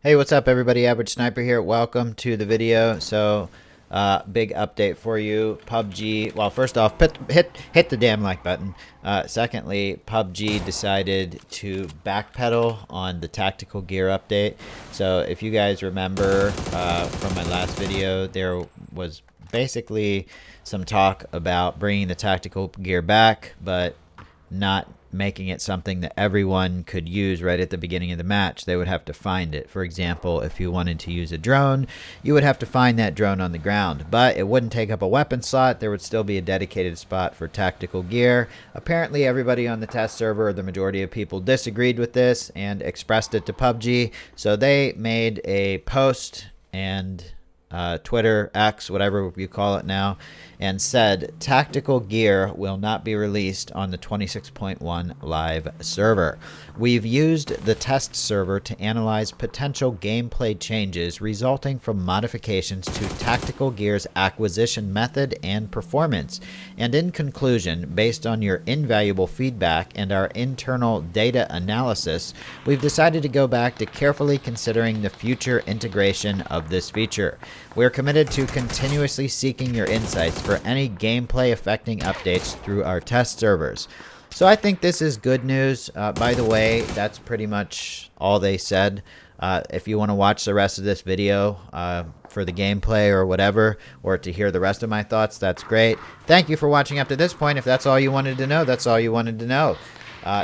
Hey, what's up, everybody? Average Sniper here. Welcome to the video. Big update for you. PUBG. Well, first off, hit the damn like button. Secondly, PUBG decided to backpedal on the tactical gear update. So, if you guys remember from my last video, there was basically some talk about bringing the tactical gear back, but not making it something that everyone could use right at the beginning of the match. They would have to find it. For example, if you wanted to use a drone, you would have to find that drone on the ground, but it wouldn't take up a weapon slot. There would still be a dedicated spot for tactical gear. Apparently, everybody on the test server, or the majority of people, disagreed with this and expressed it to PUBG. So they made a post and Twitter, X, whatever you call it now, and said tactical gear will not be released on the 26.1 live server. We've used the test server to analyze potential gameplay changes resulting from modifications to tactical gear's acquisition method and performance. And in conclusion, based on your invaluable feedback and our internal data analysis, we've decided to go back to carefully considering the future integration of this feature. We're committed to continuously seeking your insights for any gameplay affecting updates through our test servers. So I think this is good news. By the way, that's pretty much all they said. If you want to watch the rest of this video for the gameplay or whatever, or to hear the rest of my thoughts, that's great. Thank you for watching up to this point. If that's all you wanted to know, that's all you wanted to know.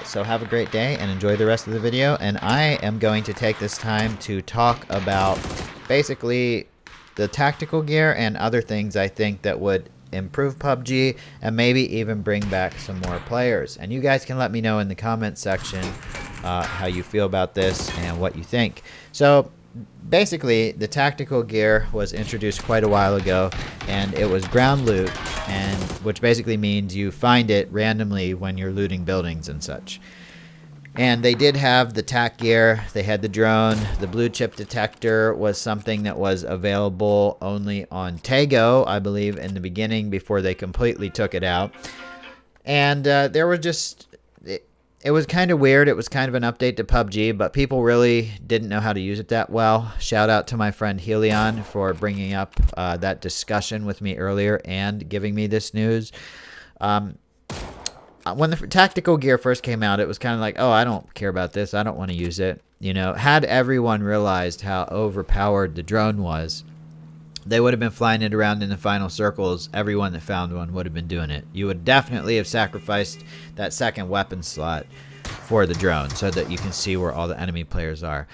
So have a great day and enjoy the rest of the video. And I am going to take this time to talk about basically the tactical gear and other things I think that would improve PUBG and maybe even bring back some more players. And you guys can let me know in the comment section how you feel about this and what you think. So basically, the tactical gear was introduced quite a while ago, and it was ground loot, and which basically means you find it randomly when you're looting buildings and such. And they did have the Tac Gear, they had the drone, the blue chip detector was something that was available only on Tago, I believe, in the beginning before they completely took it out. And there was just, it was kind of weird. It was kind of an update to PUBG, but people really didn't know how to use it that well. Shout out to my friend Helion for bringing up that discussion with me earlier and giving me this news. When the tactical gear first came out, it was kind of like, oh, I don't care about this. I don't want to use it. You know, had everyone realized how overpowered the drone was, they would have been flying it around in the final circles. Everyone that found one would have been doing it. You would definitely have sacrificed that second weapon slot for the drone so that you can see where all the enemy players are.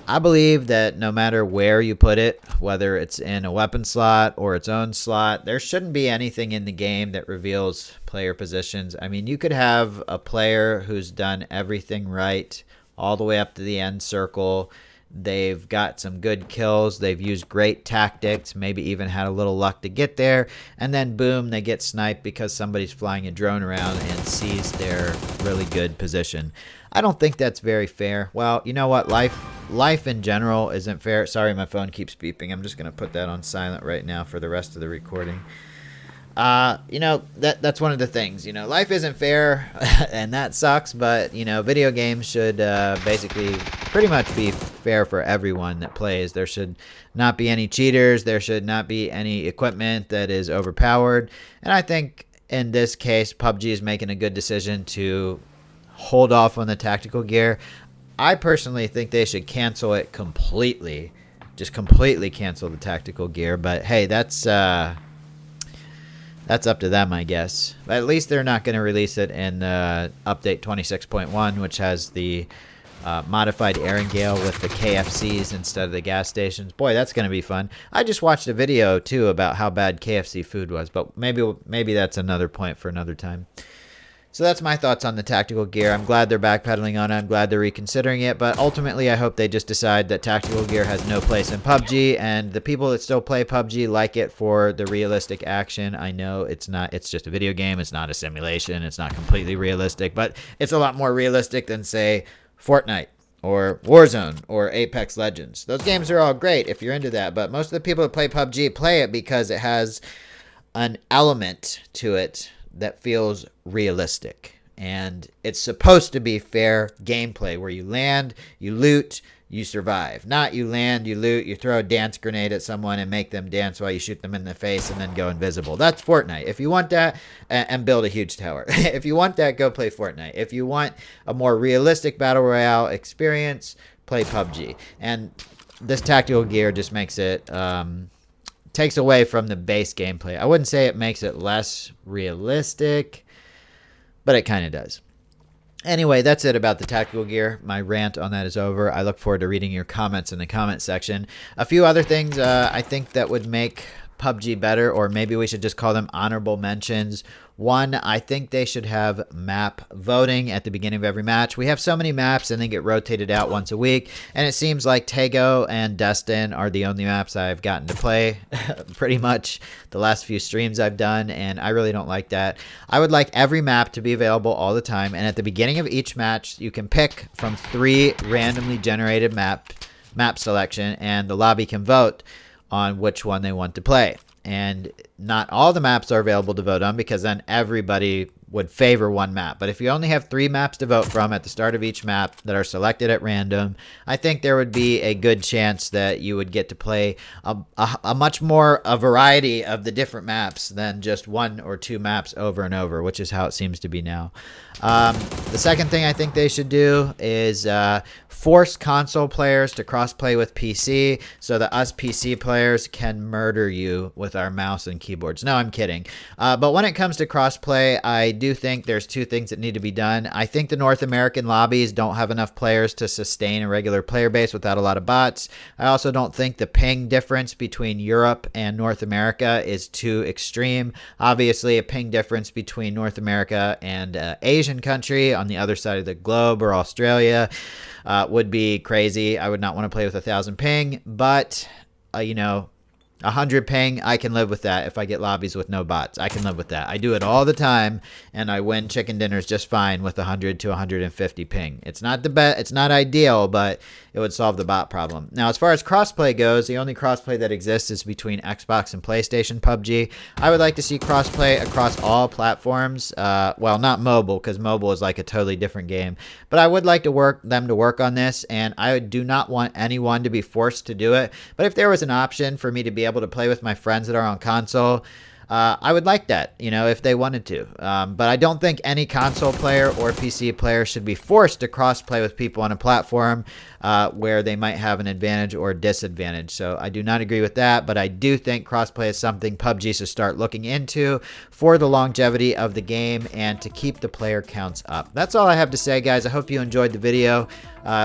I believe that no matter where you put it, whether it's in a weapon slot or its own slot, there shouldn't be anything in the game that reveals player positions. I mean, you could have a player who's done everything right all the way up to the end circle. They've got some good kills. They've used great tactics, maybe even had a little luck to get there. And then, boom, they get sniped because somebody's flying a drone around and sees their really good position. I don't think that's very fair. Well, you know what? Life in general isn't fair. Sorry, my phone keeps beeping. I'm just going to put that on silent right now for the rest of the recording. You know, that's one of the things. You know, life isn't fair, and that sucks, but, you know, video games should basically pretty much be fair for everyone that plays. There should not be any cheaters. There should not be any equipment that is overpowered. And I think in this case, PUBG is making a good decision to hold off on the tactical gear. I personally think they should cancel it completely. Just completely cancel the tactical gear. But hey, that's up to them, I guess. But at least they're not going to release it in update 26.1, which has the modified Erangel with the KFCs instead of the gas stations. Boy, that's going to be fun. I just watched a video, too, about how bad KFC food was. But maybe that's another point for another time. So that's my thoughts on the tactical gear. I'm glad they're backpedaling on it. I'm glad they're reconsidering it. But ultimately, I hope they just decide that tactical gear has no place in PUBG. And the people that still play PUBG like it for the realistic action. I know it's not. It's just a video game. It's not a simulation. It's not completely realistic. But it's a lot more realistic than, say, Fortnite or Warzone or Apex Legends. Those games are all great if you're into that. But most of the people that play PUBG play it because it has an element to it that feels realistic. And it's supposed to be fair gameplay where you land, you loot, you survive. Not you land, you loot, you throw a dance grenade at someone and make them dance while you shoot them in the face and then go invisible. That's Fortnite. If you want that, and build a huge tower. If you want that, go play Fortnite. If you want a more realistic battle royale experience, play PUBG. And this tactical gear just makes it, takes away from the base gameplay. I wouldn't say it makes it less realistic, but it kind of does. Anyway, that's it about the tactical gear. My rant on that is over. I look forward to reading your comments in the comment section. A few other things I think that would make PUBG better, or maybe we should just call them honorable mentions. One, I think they should have map voting at the beginning of every match. We have so many maps and they get rotated out once a week, and it seems like Tago and Destin are the only maps I've gotten to play pretty much the last few streams I've done, and I really don't like that. I would like every map to be available all the time, and at the beginning of each match, you can pick from 3 randomly generated map selection, and the lobby can vote on which one they want to play. And not all the maps are available to vote on, because then everybody would favor one map. But if you only have 3 maps to vote from at the start of each map that are selected at random, I think there would be a good chance that you would get to play a much more a variety of the different maps than just 1 or 2 maps over and over, which is how it seems to be now. The second thing I think they should do is force console players to crossplay with PC, so that us PC players can murder you with our mouse and keyboards. No, I'm kidding. But when it comes to crossplay, I do think there's 2 things that need to be done. I think the North American lobbies don't have enough players to sustain a regular player base without a lot of bots. I also don't think the ping difference between Europe and North America is too extreme. Obviously, a ping difference between North America and Asian country on the other side of the globe, or Australia, would be crazy. I would not want to play with 1,000 ping, but you know, 100 ping, I can live with that. If I get lobbies with no bots, I can live with that. I do it all the time, and I win chicken dinners just fine with 100 to 150 ping. It's not the best, it's not ideal, but it would solve the bot problem. Now, as far as crossplay goes, the only crossplay that exists is between Xbox and PlayStation PUBG. I would like to see crossplay across all platforms. Well, not mobile, because mobile is like a totally different game. But I would like to work on this, and I do not want anyone to be forced to do it. But if there was an option for me to be able to play with my friends that are on console, I would like that, you know, if they wanted to. But I don't think any console player or PC player should be forced to cross-play with people on a platform where they might have an advantage or disadvantage. So I do not agree with that, but I do think cross-play is something PUBG should start looking into for the longevity of the game and to keep the player counts up. That's all I have to say, guys. I hope you enjoyed the video.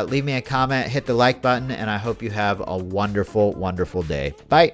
Leave me a comment, hit the like button, and I hope you have a wonderful, wonderful day. Bye.